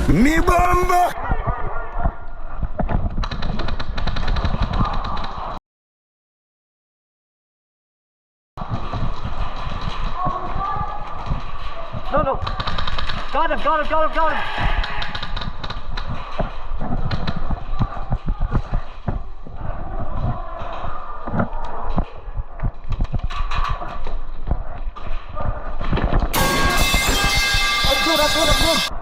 Mi bomba! No, no. Got him, got him, got him, got him. Up good, up good, up good.